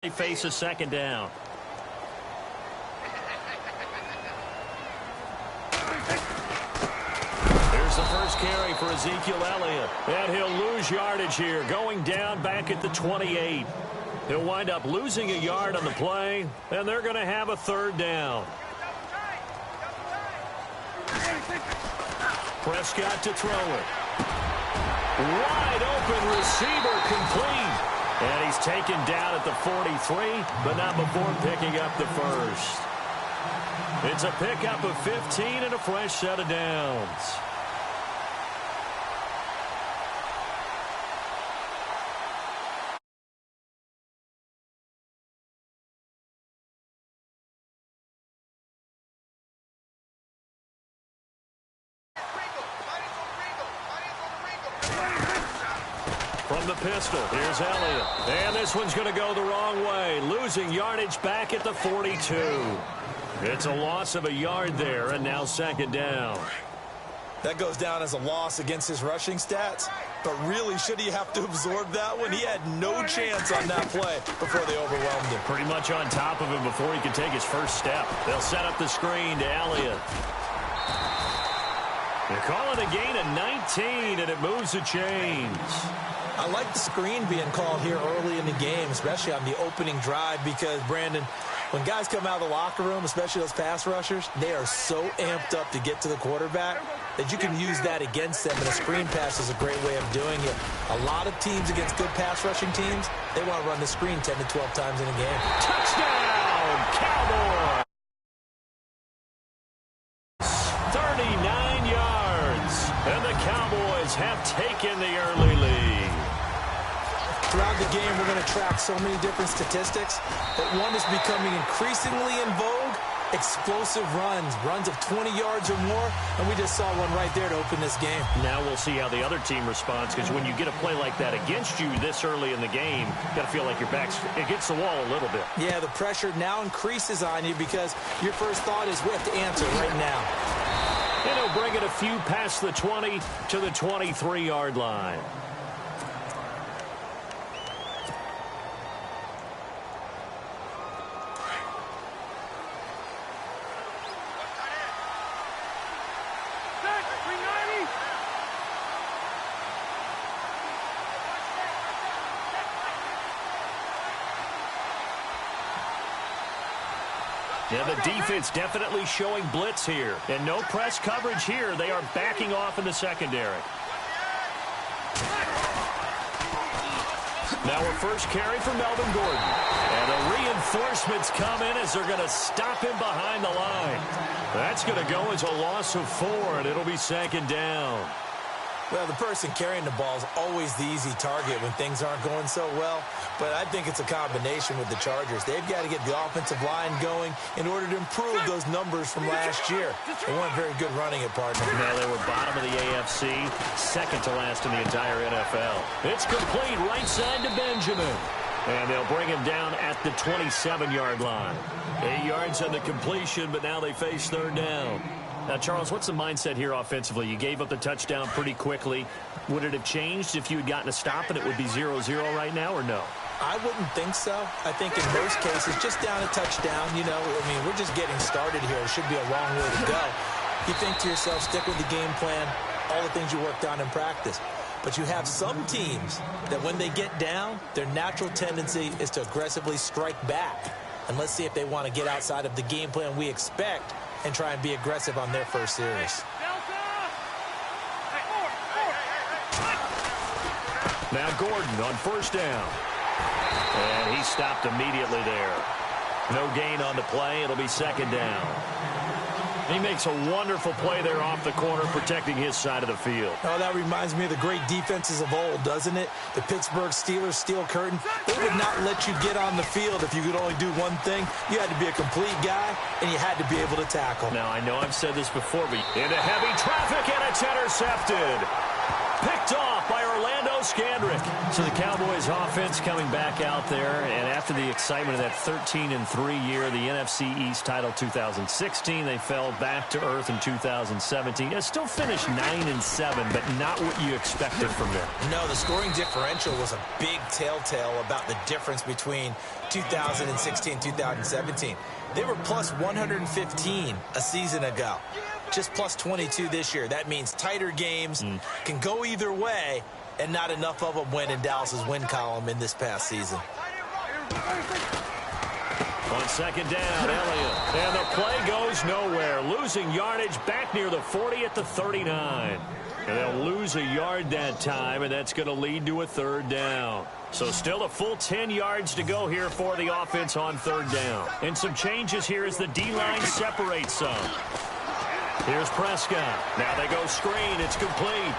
They face a second down. Here's the first carry for Ezekiel Elliott. And he'll lose yardage here, going down back at the 28. He'll wind up losing a yard on the play, and they're going to have a third down. Prescott to throw it. Wide open receiver complete. And he's taken down at the 43, but not before picking up the first. It's a pickup of 15 and a fresh set of downs. From the pistol, here's Elliott. And this one's going to go the wrong way, losing yardage back at the 42. It's a loss of a yard there, and now second down. That goes down as a loss against his rushing stats. But really, should he have to absorb that one? He had no chance on that play before they overwhelmed him. Pretty much on top of him before he could take his first step. They'll set up the screen to Elliott. They're calling a gain of 19, and it moves the chains. I like the screen being called here early in the game, especially on the opening drive, because, Brandon, when guys come out of the locker room, especially those pass rushers, they are so amped up to get to the quarterback that you can use that against them, and a screen pass is a great way of doing it. A lot of teams against good pass rushing teams, they want to run the screen 10 to 12 times in a game. Touchdown, Cowboys! 39 yards, and the Cowboys have taken the early lead. Throughout the game, we're going to track so many different statistics, but one is becoming increasingly in vogue: explosive runs of 20 yards or more, and we just saw one right there to open this game. Now we'll see how the other team responds, because when you get a play like that against you this early in the game, you got to feel like your back's against the wall a little bit. Yeah, the pressure now increases on you because your first thought is we have to answer right now. And he'll bring it a few past the 20 to the 23-yard line. Yeah, the defense definitely showing blitz here. And no press coverage here. They are backing off in the secondary. Now a first carry for Melvin Gordon. And the reinforcements come in as they're going to stop him behind the line. That's going to go as a loss of 4, and it'll be second down. Well, the person carrying the ball is always the easy target when things aren't going so well. But I think it's a combination with the Chargers. They've got to get the offensive line going in order to improve those numbers from last year. They weren't very good running it, partner. Now they were bottom of the AFC, second to last in the entire NFL. It's complete right side to Benjamin. And they'll bring him down at the 27-yard line. 8 yards on the completion, but now they face third down. Now, Charles, what's the mindset here offensively? You gave up the touchdown pretty quickly. Would it have changed if you had gotten a stop and it would be 0-0 right now, or no? I wouldn't think so. I think in most cases, just down a touchdown, you know, I mean, we're just getting started here. It should be a long way to go. You think to yourself, stick with the game plan, all the things you worked on in practice. But you have some teams that when they get down, their natural tendency is to aggressively strike back. And let's see if they want to get outside of the game plan we expect and try and be aggressive on their first series. Now Gordon on first down. And he stopped immediately there. No gain on the play. It'll be second down. He makes a wonderful play there off the corner, protecting his side of the field. Oh, that reminds me of the great defenses of old, doesn't it? The Pittsburgh Steelers steel curtain. They would not let you get on the field if you could only do one thing. You had to be a complete guy, and you had to be able to tackle. Now, I know I've said this before, but into heavy traffic, and it's intercepted. Picked off by Orlando Scandrick. So the Cowboys offense coming back out there, and after the excitement of that 13-3 year, the NFC East title 2016, they fell back to earth in 2017. They still finished 9-7, but not what you expected from them. No, the scoring differential was a big telltale about the difference between 2016 and 2017. They were plus 115 a season ago. Just plus 22 this year. That means tighter games can go either way, and not enough of them went in Dallas's win column in this past season. On second down, Elliott. And the play goes nowhere. Losing yardage back near the 40 at the 39. And they'll lose a yard that time, and that's going to lead to a third down. So still a full 10 yards to go here for the offense on third down. And some changes here as the D-line separates some. Here's Prescott. Now they go screen. It's complete.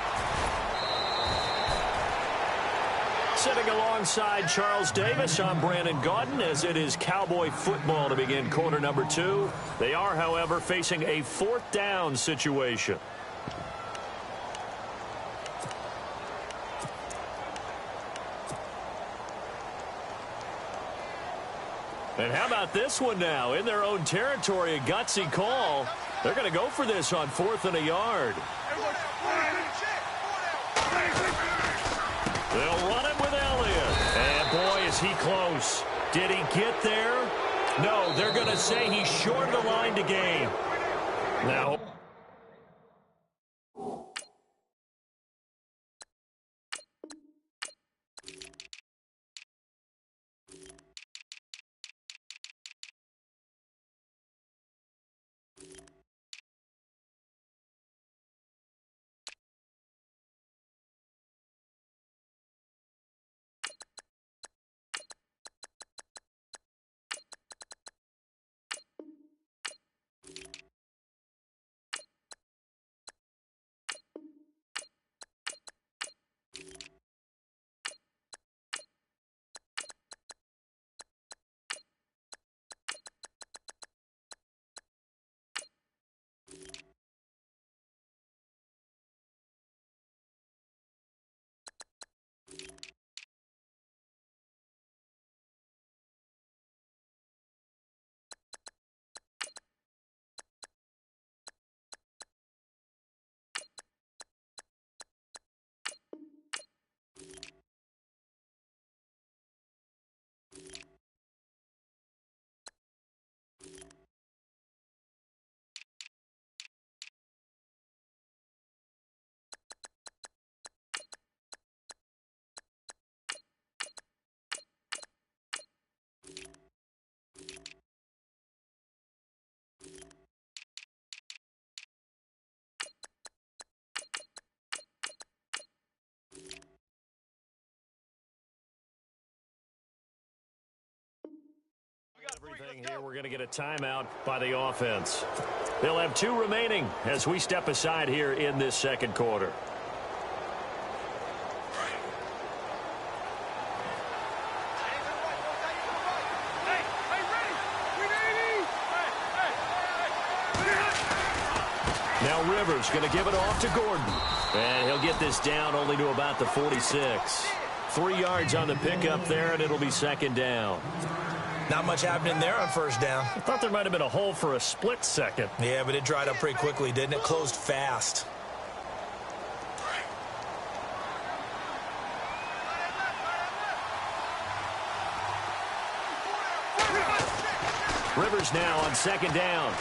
Sitting alongside Charles Davis, I'm Brandon Gaudin, as it is Cowboy football to begin quarter number 2. They are, however, facing a fourth down situation. And how about this one now? In their own territory, a gutsy call. They're going to go for this on 4th and a yard. They'll run it with Elliott. And boy, is he close. Did he get there? No, they're going to say he's short of the line to gain. Now, everything here, we're going to get a timeout by the offense. They'll have 2 remaining as we step aside here in this second quarter. Now Rivers going to give it off to Gordon. And he'll get this down only to about the 46. 3 yards on the pickup there, and it'll be second down. Not much happening there on first down. I thought there might have been a hole for a split second. Yeah, but it dried up pretty quickly, didn't it? Closed fast. Rivers now on second down.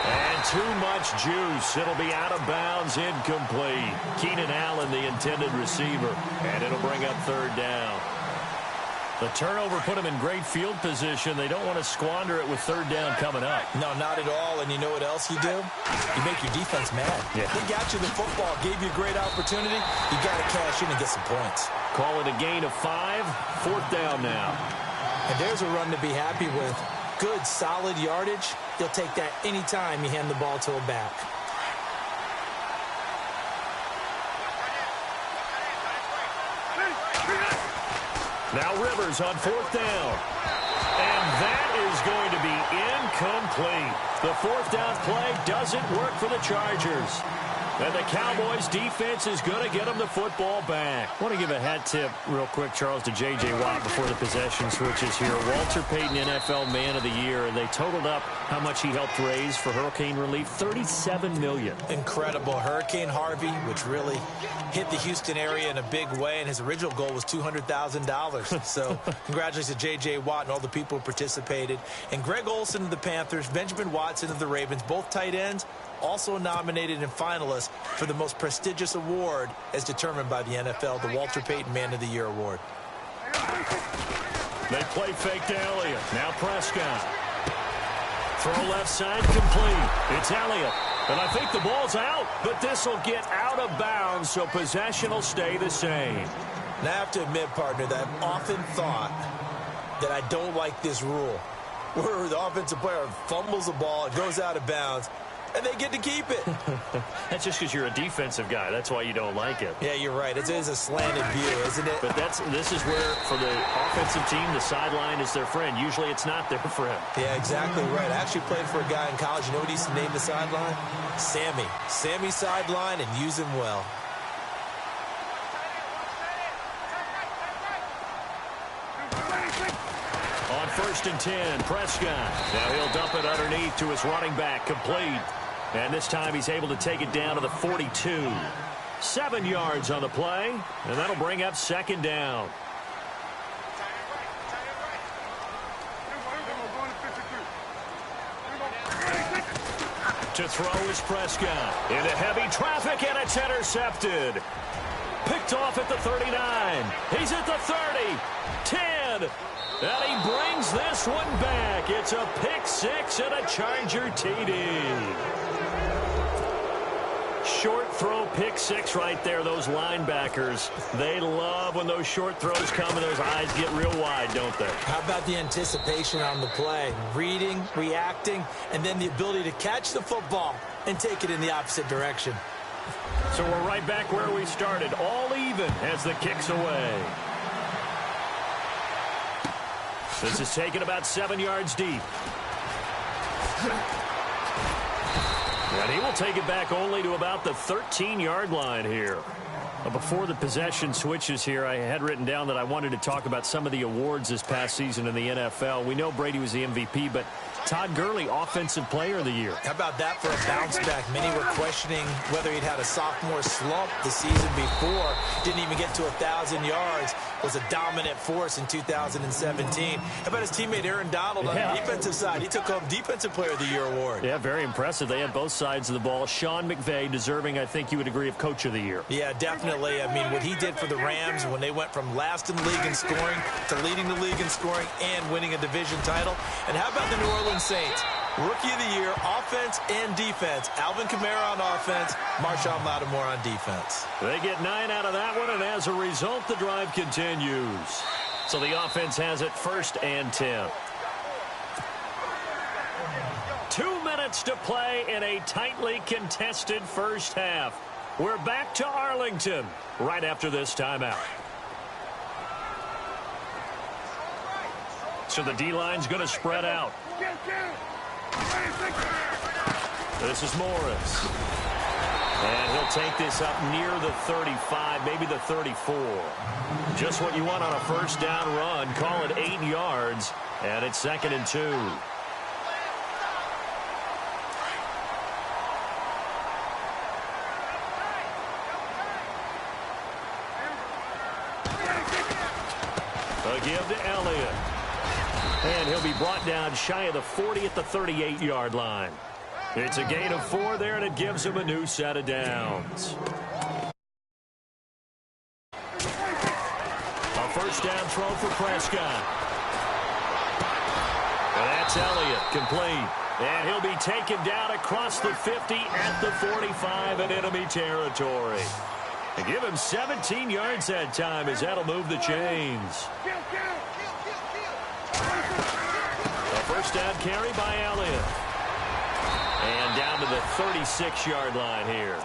And too much juice. It'll be out of bounds, incomplete. Keenan Allen, the intended receiver. And it'll bring up third down. The turnover put them in great field position. They don't want to squander it with third down coming up. No, not at all. And you know what else you do? You make your defense mad. Yeah. They got you the football, gave you a great opportunity. You got to cash in and get some points. Call it a gain of 5. Fourth down now. And there's a run to be happy with. Good, solid yardage. You'll take that anytime you hand the ball to a back. Now Rivers on fourth down. And that is going to be incomplete. The fourth down play doesn't work for the Chargers. And the Cowboys defense is going to get them the football back. I want to give a hat tip real quick, Charles, to J.J. Watt before the possession switches here. Walter Payton, NFL Man of the Year, and they totaled up how much he helped raise for hurricane relief, $37 million. Incredible. Hurricane Harvey, which really hit the Houston area in a big way, and his original goal was $200,000. So congratulations to J.J. Watt and all the people who participated. And Greg Olsen of the Panthers, Benjamin Watson of the Ravens, both tight ends, also nominated and finalists for the most prestigious award as determined by the NFL, the Walter Payton Man of the Year award. They play fake to Elliott. Now Prescott. Throw left side complete. It's Elliott. And I think the ball's out, but this will get out of bounds, so possession will stay the same. Now I have to admit, partner, that I've often thought that I don't like this rule, where the offensive player fumbles the ball, it goes out of bounds, and they get to keep it. That's just because you're a defensive guy. That's why you don't like it. Yeah, you're right. It is a slanted view, isn't it? But this is where, for the offensive team, the sideline is their friend. Usually it's not their friend. Yeah, exactly right. I actually played for a guy in college. You know what he used to name the sideline? Sammy. Sammy sideline, and use him well. On 1st and 10, Prescott. Now he'll dump it underneath to his running back, complete. And this time he's able to take it down to the 42. 7 yards on the play, and that'll bring up 2nd down. To throw is Prescott. Into heavy traffic, and it's intercepted. Picked off at the 39. He's at the 30. 10. And he brings this one back. It's a pick six and a Charger TD. Short throw pick six right there. Those linebackers, they love when those short throws come and those eyes get real wide, don't they? How about the anticipation on the play? Reading, reacting, and then the ability to catch the football and take it in the opposite direction. So we're right back where we started, all even as the kick's away. This is taken about 7 yards deep. And he will take it back only to about the 13-yard line here. Before the possession switches here, I had written down that I wanted to talk about some of the awards this past season in the NFL. We know Brady was the MVP, but Todd Gurley, Offensive Player of the Year. How about that for a bounce back? Many were questioning whether he'd had a sophomore slump the season before. Didn't even get to 1,000 yards. Was a dominant force in 2017. How about his teammate Aaron Donald on the defensive side? He took home Defensive Player of the Year award. Yeah, very impressive. They had both sides of the ball. Sean McVay deserving, I think you would agree, of Coach of the Year. Yeah, definitely. I mean, what he did for the Rams when they went from last in the league in scoring to leading the league in scoring and winning a division title. And how about the New Orleans Saints? Rookie of the Year, offense and defense. Alvin Kamara on offense, Marshawn Lattimore on defense. They get 9 out of that one, and as a result, the drive continues. So the offense has it 1st and 10. 2 minutes to play in a tightly contested first half. We're back to Arlington right after this timeout. So the D-line's going to spread out. This is Morris. And he'll take this up near the 35, maybe the 34. Just what you want on a first down run. Call it 8 yards, and it's 2nd and 2. A give to Elliott. And he'll be brought down shy of the 40 at the 38-yard line. It's a gain of 4 there, and it gives him a new set of downs. A first down throw for Prescott. And that's Elliott, complete. And he'll be taken down across the 50 at the 45 in enemy territory. And give him 17 yards that time as that'll move the chains. A first down carry by Elliott. And down to the 36-yard line here.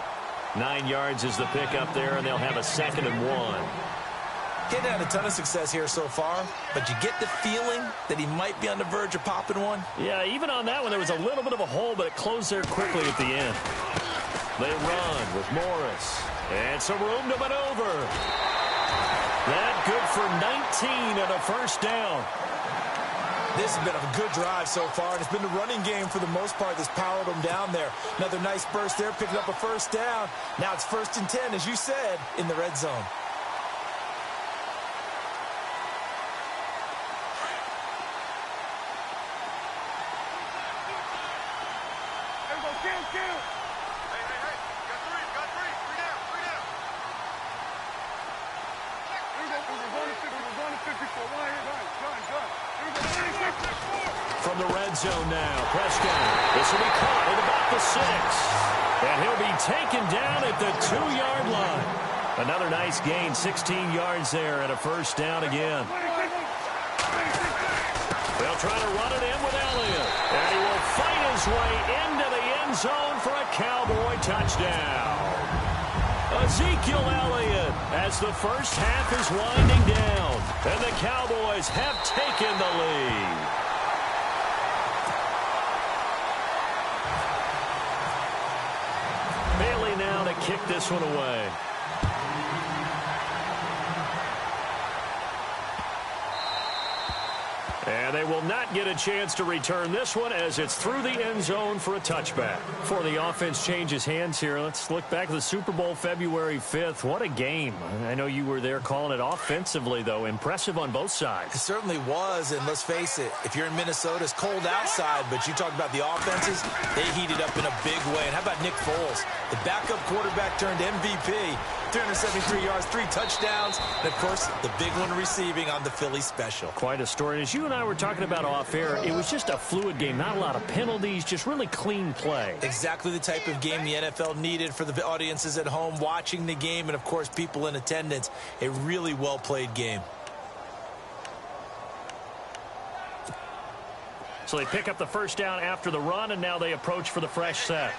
9 yards is the pickup there, and they'll have a 2nd and 1. Getting had a ton of success here so far, but you get the feeling that he might be on the verge of popping one. Yeah, even on that one, there was a little bit of a hole, but it closed there quickly at the end. They run with Morris. And some room to maneuver. That good for 19 and a first down. This has been a good drive so far, and it's been the running game for the most part that's powered them down there. Another nice burst there, picking up a first down. Now it's 1st and 10, as you said, in the red zone. From the red zone now, Prescott. This will be caught at about the 6. And he'll be taken down at the 2-yard line. Another nice gain, 16 yards there, and a first down again. They'll try to run it in with Elliott. And he will fight his way into the end zone for a Cowboy touchdown. Ezekiel Elliott as the first half is winding down. And the Cowboys have taken the lead. Bailey now to kick this one away. And they will not get a chance to return this one as it's through the end zone for a touchback. Before the offense changes hands here, let's look back at the Super Bowl February 5th. What a game. I know you were there calling it offensively, though. Impressive on both sides. It certainly was, and let's face it, if you're in Minnesota, it's cold outside, but you talk about the offenses, they heated up in a big way. And how about Nick Foles? The backup quarterback turned MVP, 373 yards, 3 touchdowns, and, of course, the big one receiving on the Philly special. Quite a story. And as you and I were talking about off air, it was just a fluid game, not a lot of penalties, just really clean play. Exactly the type of game the NFL needed for the audiences at home watching the game and, of course, people in attendance. A really well-played game. So they pick up the first down after the run, and now they approach for the fresh set.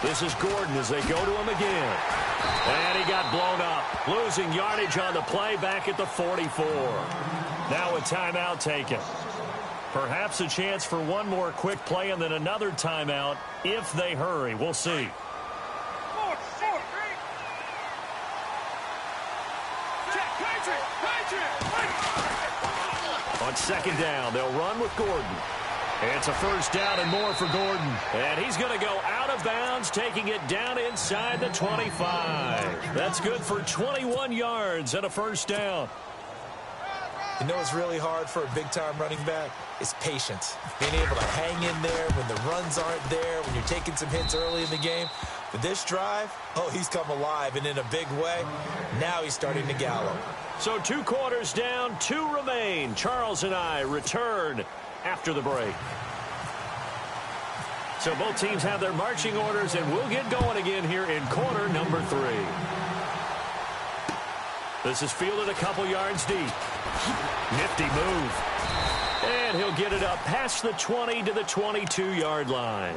This is Gordon as they go to him again. And he got blown up. Losing yardage on the play back at the 44. Now a timeout taken. Perhaps a chance for one more quick play and then another timeout if they hurry. We'll see. On second down, they'll run with Gordon. It's a first down and more for Gordon. And he's going to go out of bounds, taking it down inside the 25. That's good for 21 yards and a first down. You know what's really hard for a big-time running back? It's patience. Being able to hang in there when the runs aren't there, when you're taking some hits early in the game. But this drive, oh, he's come alive and in a big way. Now he's starting to gallop. So 2 quarters down, 2 remain. Charles and I return after the break. So both teams have their marching orders, and we'll get going again here in quarter number 3. This is fielded a couple yards deep. Nifty move. And he'll get it up past the 20 to the 22-yard line.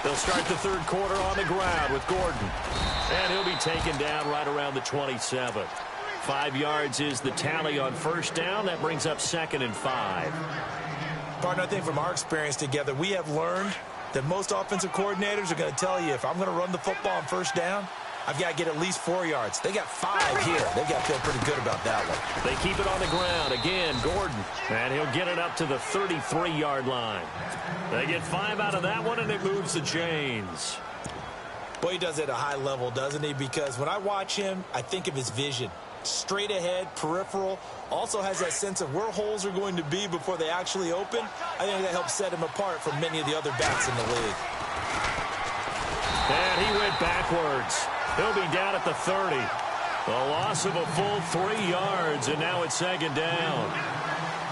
They'll start the third quarter on the ground with Gordon. And he'll be taken down right around the 27. 5 yards is the tally on first down. That brings up 2nd and 5. Partner, I think from our experience together, we have learned that most offensive coordinators are going to tell you, if I'm going to run the football on first down, I've got to get at least 4 yards. They got 5 here. They've got to feel pretty good about that one. They keep it on the ground. Again, Gordon. And he'll get it up to the 33-yard line. They get 5 out of that one, and it moves the chains. Boy, he does it at a high level, doesn't he? Because when I watch him, I think of his vision. Straight ahead, peripheral. Also has that sense of where holes are going to be before they actually open. I think that helps set him apart from many of the other backs in the league. And he went backwards. He'll be down at the 30. A loss of a full 3 yards, and now it's 2nd down.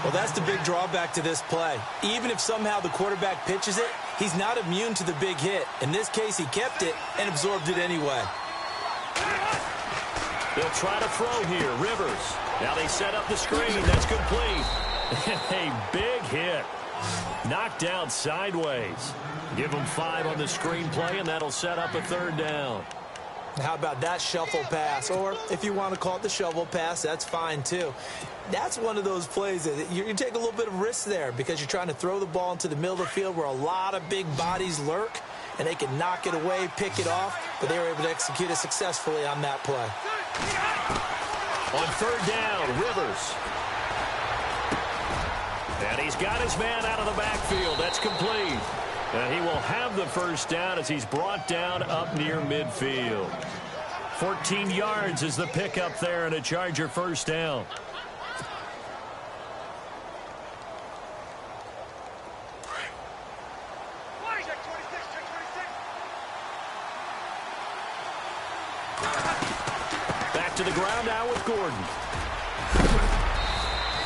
Well, that's the big drawback to this play. Even if somehow the quarterback pitches it, he's not immune to the big hit. In this case, he kept it and absorbed it anyway. They'll try to throw here. Rivers. Now they set up the screen. That's complete. A big hit. Knocked out sideways. Give them 5 on the screenplay, and that'll set up a 3rd down. How about that shuffle pass? Or if you want to call it the shovel pass, that's fine too. That's one of those plays that you take a little bit of risk there because you're trying to throw the ball into the middle of the field where a lot of big bodies lurk, and they can knock it away, pick it off, but they were able to execute it successfully on that play. On 3rd down, Rivers. And he's got his man out of the backfield. That's complete. And he will have the 1st down as he's brought down up near midfield. 14 yards is the pickup there, and a Charger 1st down. Back to the ground now with Gordon.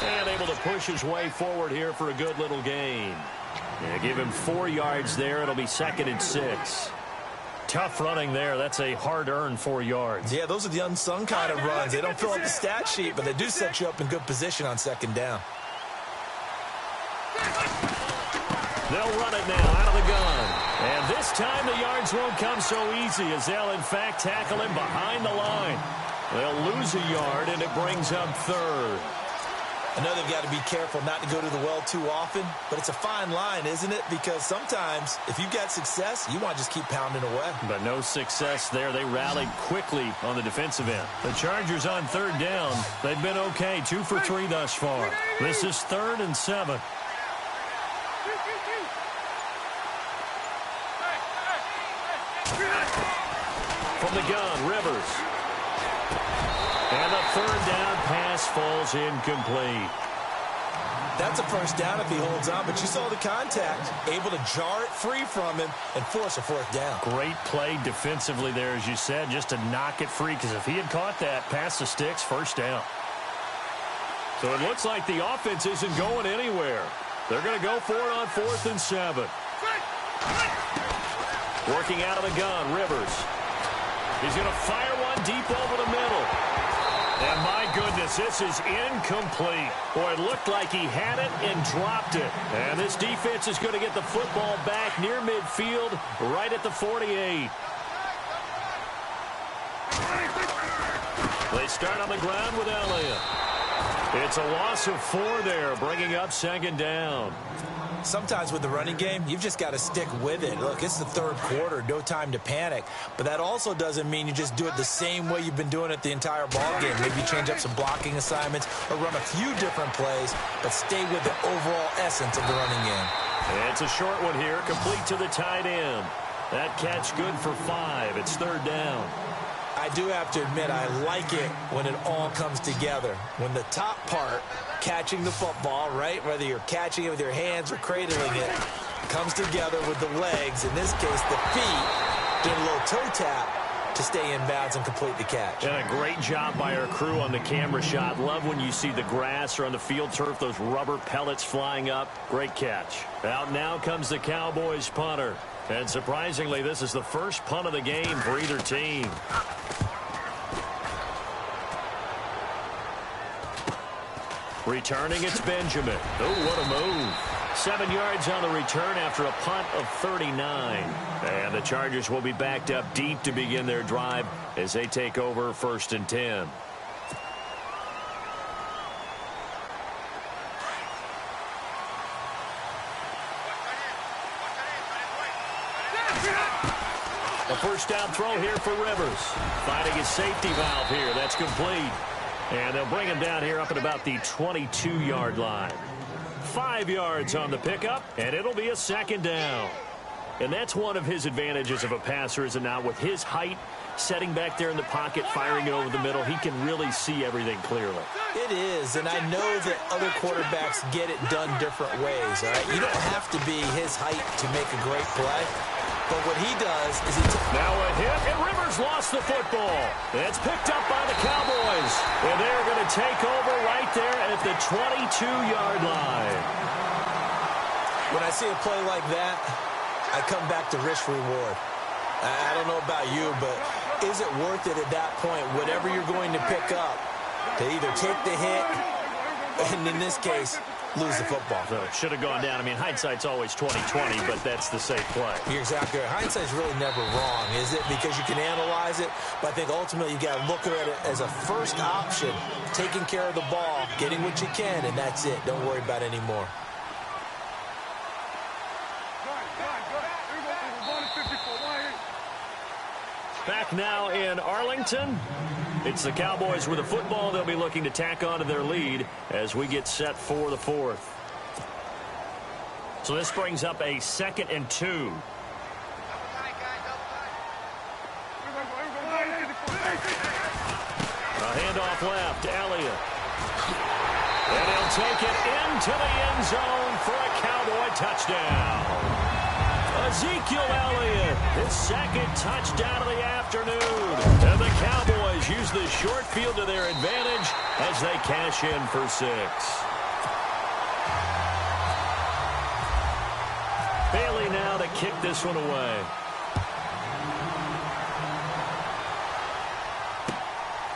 And able to push his way forward here for a good little gain. Yeah, give him 4 yards there. It'll be 2nd and 6. Tough running there. That's a hard-earned 4 yards. Yeah, those are the unsung kind of runs. They don't fill up the stat sheet, but they do set you up in good position on 2nd down. They'll run it now out of the gun. And this time the yards won't come so easy as they'll, in fact, tackle him behind the line. They'll lose a yard, and it brings up 3rd. I know they've got to be careful not to go to the well too often, but it's a fine line, isn't it? Because sometimes, if you've got success, you want to just keep pounding away. But no success there. They rallied quickly on the defensive end. The Chargers on 3rd down. They've been okay, 2 for 3 thus far. This is 3rd and 7. From the gun, Rivers. And the 3rd down pass falls incomplete. That's a 1st down if he holds on, but you saw the contact. Able to jar it free from him and force a 4th down. Great play defensively there, as you said, just to knock it free, because if he had caught that, past the sticks, 1st down. So it looks like the offense isn't going anywhere. They're going to go for it on 4th and 7. Working out of the gun, Rivers. He's going to fire one deep over the middle. And my goodness, this is incomplete. Boy, it looked like he had it and dropped it. And this defense is going to get the football back near midfield, right at the 48. They start on the ground with Elliott. It's a loss of 4 there, bringing up 2nd down. Sometimes with the running game, you've just got to stick with it. Look, it's the 3rd quarter, no time to panic. But that also doesn't mean you just do it the same way you've been doing it the entire ball game. Maybe change up some blocking assignments or run a few different plays, but stay with the overall essence of the running game. And it's a short one here, complete to the tight end. That catch good for 5. It's 3rd down. I do have to admit, I like it when it all comes together. When the top part, catching the football, right, whether you're catching it with your hands or cradling it, comes together with the legs, in this case the feet, doing a little toe tap to stay in bounds and complete the catch. And a great job by our crew on the camera shot. Love when you see the grass or on the field turf, those rubber pellets flying up. Great catch. Out now comes the Cowboys punter. And surprisingly, this is the first punt of the game for either team. Returning, it's Benjamin. Oh, what a move. 7 yards on the return after a punt of 39. And the Chargers will be backed up deep to begin their drive as they take over 1st and 10. A first down throw here for Rivers. Finding his safety valve here. That's complete. And they'll bring him down here up at about the 22-yard line. 5 yards on the pickup, and it'll be a second down. And that's one of his advantages of a passer, is it not? With his height, setting back there in the pocket, firing it over the middle, he can really see everything clearly. It is, and I know that other quarterbacks get it done different ways, all right? You don't have to be his height to make a great play, but what he does is he... Now a hit, and Rivers lost the football. It's picked up by the Cowboys, and they're going to take over right there at the 22-yard line. When I see a play like that, I come back to risk reward. I don't know about you, but is it worth it at that point, whatever you're going to pick up, to either take the hit, and in this case, lose the football? So it should have gone down. I mean, hindsight's always 20/20, but that's the safe play. You're exactly right. Hindsight's really never wrong, is it? Because you can analyze it, but I think ultimately you got to look at it as a first option, taking care of the ball, getting what you can, and that's it. Don't worry about it anymore. Back now in Arlington. It's the Cowboys with the football. They'll be looking to tack on to their lead as we get set for the fourth. So this brings up a 2nd and 2. A handoff left, Elliott. And he'll take it into the end zone for a Cowboy touchdown. Ezekiel Elliott, his 2nd touchdown of the afternoon. And the Cowboys use the short field to their advantage as they cash in for 6. Bailey now to kick this one away.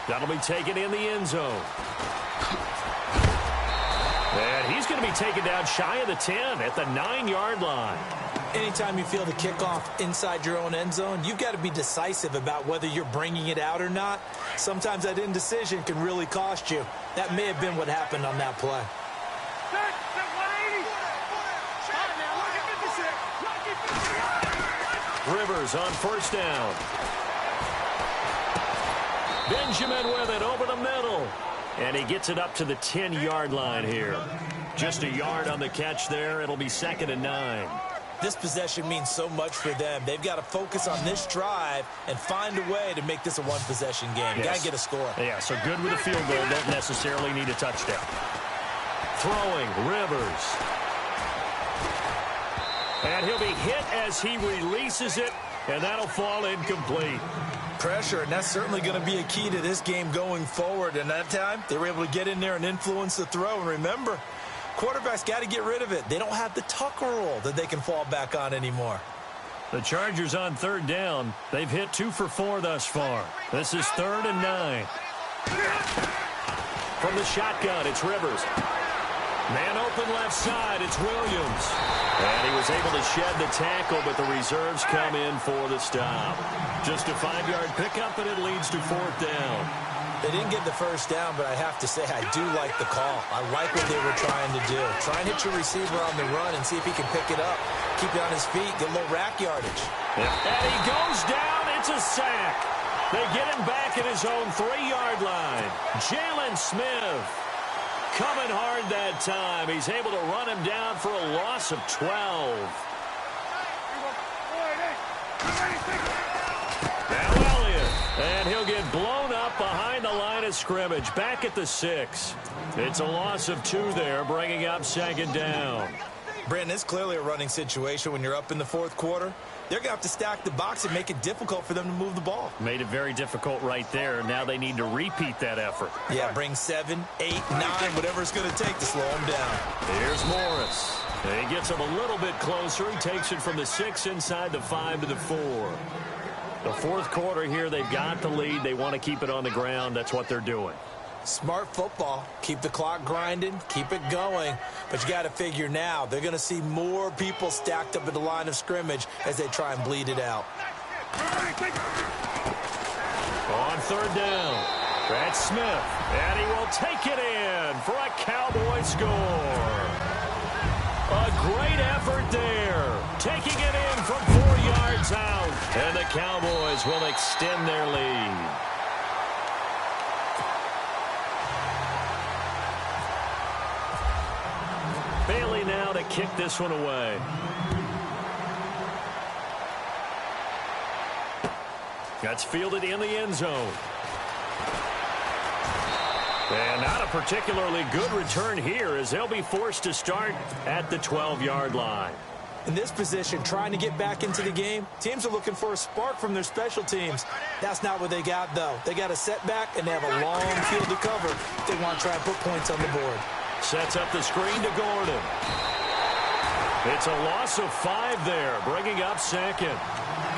That'll be taken in the end zone. And he's going to be taken down shy of the 10 at the 9-yard line. Anytime you feel the kickoff inside your own end zone, you've got to be decisive about whether you're bringing it out or not. Sometimes that indecision can really cost you. That may have been what happened on that play. Rivers on first down. Benjamin with it over the middle. And he gets it up to the 10-yard line here. Just a yard on the catch there. It'll be 2nd and 9. This possession means so much for them. They've got to focus on this drive and find a way to make this a one-possession game. Yes. Got to get a score. Yeah, so good with a field goal. Don't necessarily need a touchdown. Throwing, Rivers. And he'll be hit as he releases it, and that'll fall incomplete. Pressure, and that's certainly going to be a key to this game going forward. And that time, they were able to get in there and influence the throw. And remember, quarterbacks got to get rid of it. They don't have the Tucker rule that they can fall back on anymore. The Chargers on 3rd down. They've hit 2 for 4 thus far. This is 3rd and 9. From the shotgun, it's Rivers. Man open left side, it's Williams. And he was able to shed the tackle, but the reserves come in for the stop. Just a 5-yard pickup, and it leads to 4th down. They didn't get the first down, but I have to say I do like the call. I like what they were trying to do. Try and hit your receiver on the run and see if he can pick it up. Keep it on his feet, get a little rack yardage. And he goes down. It's a sack. They get him back at his own 3-yard line. Jalen Smith coming hard that time. He's able to run him down for a loss of 12. Now Elliott, and he'll get blown up behind the line of scrimmage. Back at the 6. It's a loss of 2 there, bringing up 2nd down. Brandon, it's clearly a running situation when you're up in the 4th quarter. They're going to have to stack the box and make it difficult for them to move the ball. Made it very difficult right there. Now they need to repeat that effort. Yeah, bring 7, 8, 9, whatever it's going to take to slow them down. Here's Morris. He gets him a little bit closer. He takes it from the 6 inside the 5 to the 4. The 4th quarter here, they've got the lead. They want to keep it on the ground. That's what they're doing. Smart football. Keep the clock grinding. Keep it going. But you got to figure now, they're going to see more people stacked up at the line of scrimmage as they try and bleed it out. On 3rd down, that's Smith. And he will take it in for a Cowboy score. A great effort there. taking it in from 4 yards out. And the Cowboys will extend their lead. Bailey now to kick this one away. That's fielded in the end zone. And not a particularly good return here as they'll be forced to start at the 12-yard line. In this position, trying to get back into the game, teams are looking for a spark from their special teams. That's not what they got, though. They got a setback, and they have a long field to cover if they want to try and put points on the board. Sets up the screen to Gordon. It's a loss of 5 there, bringing up second.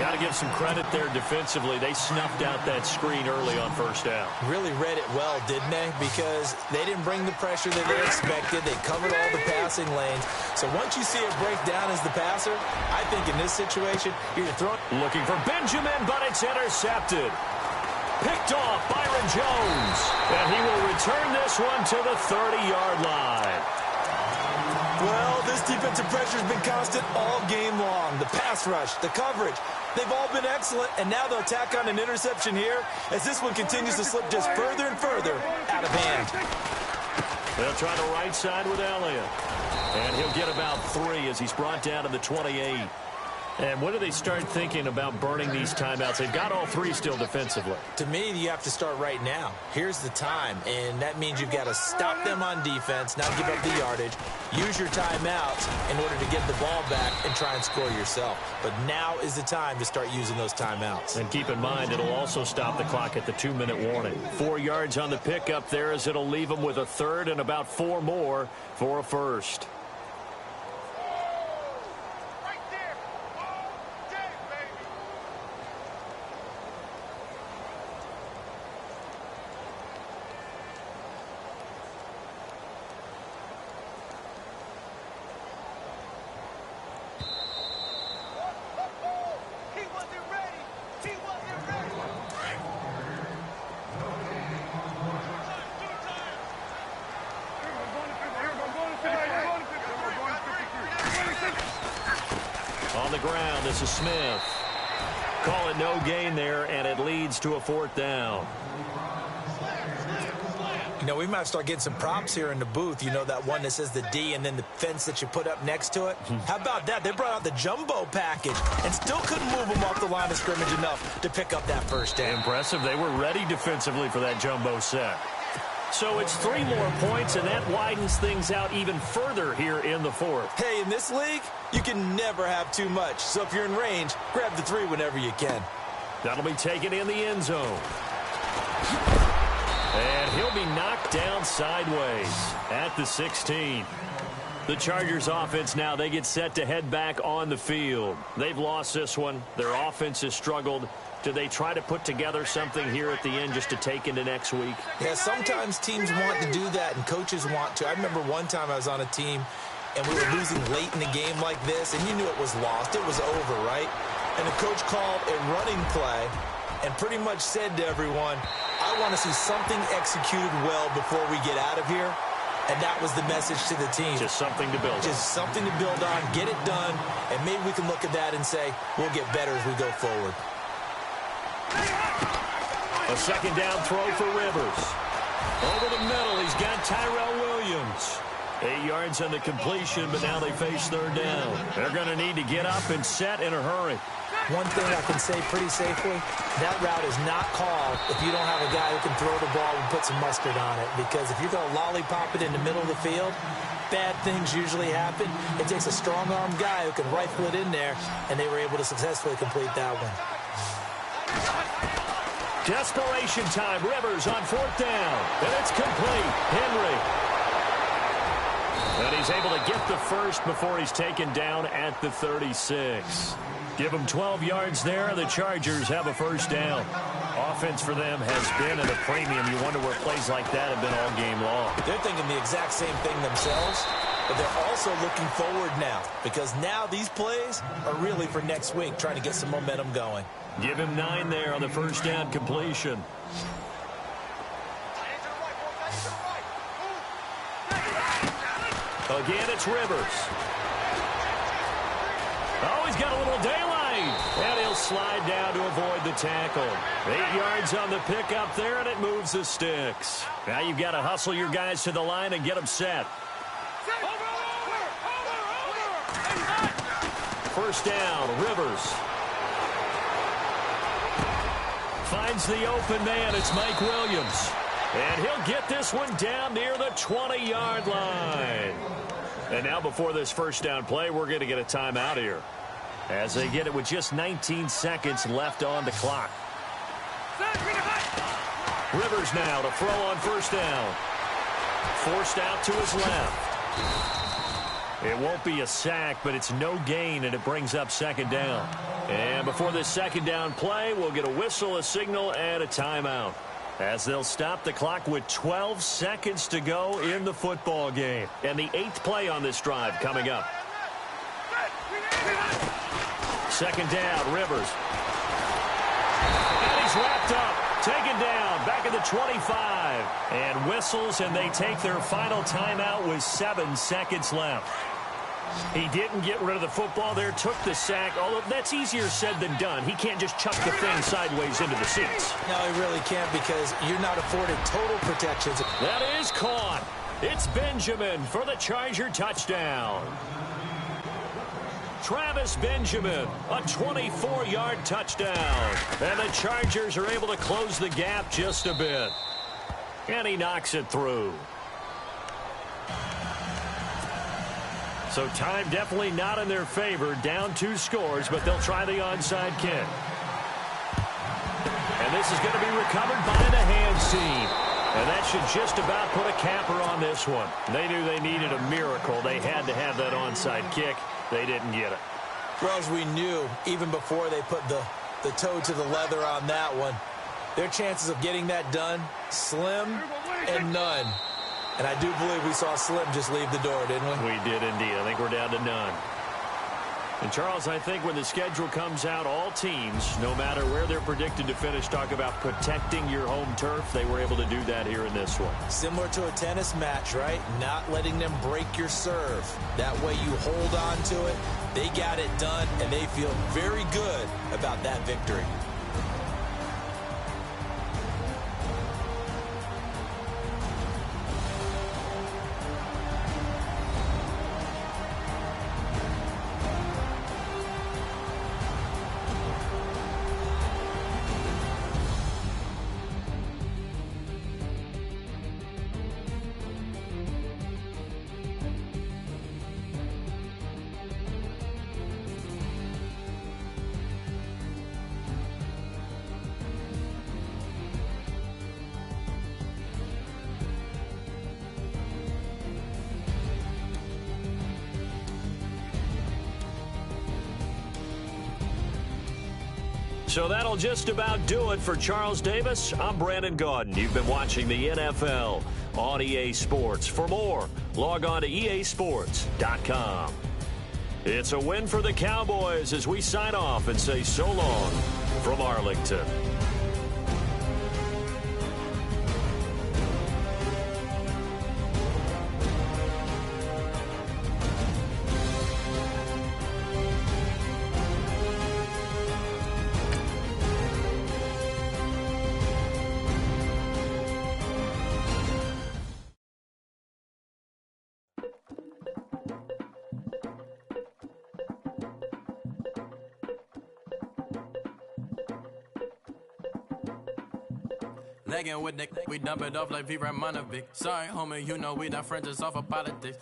Got to give some credit there defensively. They snuffed out that screen early on first down. Really read it well, didn't they? Because they didn't bring the pressure that they expected. They covered all the passing lanes. So once you see it break down as the passer, I think in this situation, you're throwing. Looking for Benjamin, but it's intercepted. Picked off Byron Jones. And he will return this one to the 30-yard line. Well, this defensive pressure has been constant all game long. The pass rush, the coverage, they've all been excellent, and now they'll tack on an interception here as this one continues to slip just further and further out of hand. They'll try the right side with Elliott, and he'll get about 3 as he's brought down to the 28. And when do they start thinking about burning these timeouts? They've got all 3 still defensively. To me, you have to start right now. Here's the time, and that means you've got to stop them on defense, not give up the yardage, use your timeouts in order to get the ball back and try and score yourself. But now is the time to start using those timeouts. And keep in mind, it'll also stop the clock at the 2-minute warning. 4 yards on the pickup there as it'll leave them with a third and about 4 more for a first. On the ground, this is Smith. Call it no gain there, and it leads to a 4th down. You know, we might start getting some props here in the booth. You know, that one that says the D and then the fence that you put up next to it? How about that? They brought out the jumbo package and still couldn't move them off the line of scrimmage enough to pick up that first down. Impressive. They were ready defensively for that jumbo set. So it's 3 more points, and that widens things out even further here in the 4th. Hey, in this league, you can never have too much. So if you're in range, grab the 3 whenever you can. That'll be taken in the end zone. And he'll be knocked down sideways at the 16. The Chargers offense now, they get set to head back on the field. They've lost this one. Their offense has struggled. Do they try to put together something here at the end just to take into next week? Yeah, sometimes teams want to do that and coaches want to. I remember one time I was on a team and we were losing late in the game like this, and you knew it was lost. It was over, right? And the coach called a running play and pretty much said to everyone, I want to see something executed well before we get out of here. And that was the message to the team. Just something to build on. Just something to build on, get it done, and maybe we can look at that and say, we'll get better as we go forward. A second down throw for Rivers. Over the middle, he's got Tyrell Williams. 8 yards on the completion, but now they face 3rd down. They're going to need to get up and set in a hurry. One thing I can say pretty safely, that route is not called if you don't have a guy who can throw the ball and put some mustard on it. Because if you're going to lollipop it in the middle of the field, bad things usually happen. It takes a strong-armed guy who can rifle it in there, and they were able to successfully complete that one. Desperation time. Rivers on 4th down. And it's complete. Henry. And he's able to get the first before he's taken down at the 36. Give them 12 yards there. The Chargers have a first down. Offense for them has been at a premium. You wonder where plays like that have been all game long. They're thinking the exact same thing themselves, but they're also looking forward now because now these plays are really for next week, trying to get some momentum going. Give him 9 there on the first down completion. Again, it's Rivers. Oh, he's got a little daylight. And he'll slide down to avoid the tackle. 8 yards on the pickup there, and it moves the sticks. Now you've got to hustle your guys to the line and get them set. First down, Rivers. Finds the open man. It's Mike Williams. And he'll get this one down near the 20-yard line. And now before this first down play, we're going to get a timeout here, as they get it with just 19 seconds left on the clock. Rivers now to throw on first down. Forced out to his left. It won't be a sack, but it's no gain, and it brings up second down. And before this second down play, we'll get a whistle, a signal, and a timeout, as they'll stop the clock with 12 seconds to go in the football game. And the 8th play on this drive coming up. Second down, Rivers. And he's wrapped up, taken down, back at the 25. And whistles, and they take their final timeout with 7 seconds left. He didn't get rid of the football there, took the sack, although that's easier said than done. He can't just chuck the thing sideways into the seats. No, he really can't, because you're not afforded total protections. That is caught. It's Benjamin for the Charger touchdown. Travis Benjamin, a 24-yard touchdown. And the Chargers are able to close the gap just a bit. And he knocks it through. So time definitely not in their favor. Down 2 scores, but they'll try the onside kick. And this is going to be recovered by the hands team. And that should just about put a capper on this one. They knew they needed a miracle. They had to have that onside kick. They didn't get it. Well, as we knew, even before they put the toe to the leather on that one, their chances of getting that done, slim and none. And I do believe we saw Slim just leave the door, didn't we? We did indeed. I think we're down to none. And, Charles, I think when the schedule comes out, all teams, no matter where they're predicted to finish, talk about protecting your home turf. They were able to do that here in this one. Similar to a tennis match, right? Not letting them break your serve. That way you hold on to it. They got it done, and they feel very good about that victory. So that'll just about do it for Charles Davis. I'm Brandon Gaudin. You've been watching the NFL on EA Sports. For more, log on to easports.com. It's a win for the Cowboys as we sign off and say so long from Arlington. Legging with Nick, we dump it off like V. Ramonovic. Sorry, homie, you know we not friends, just off of politics.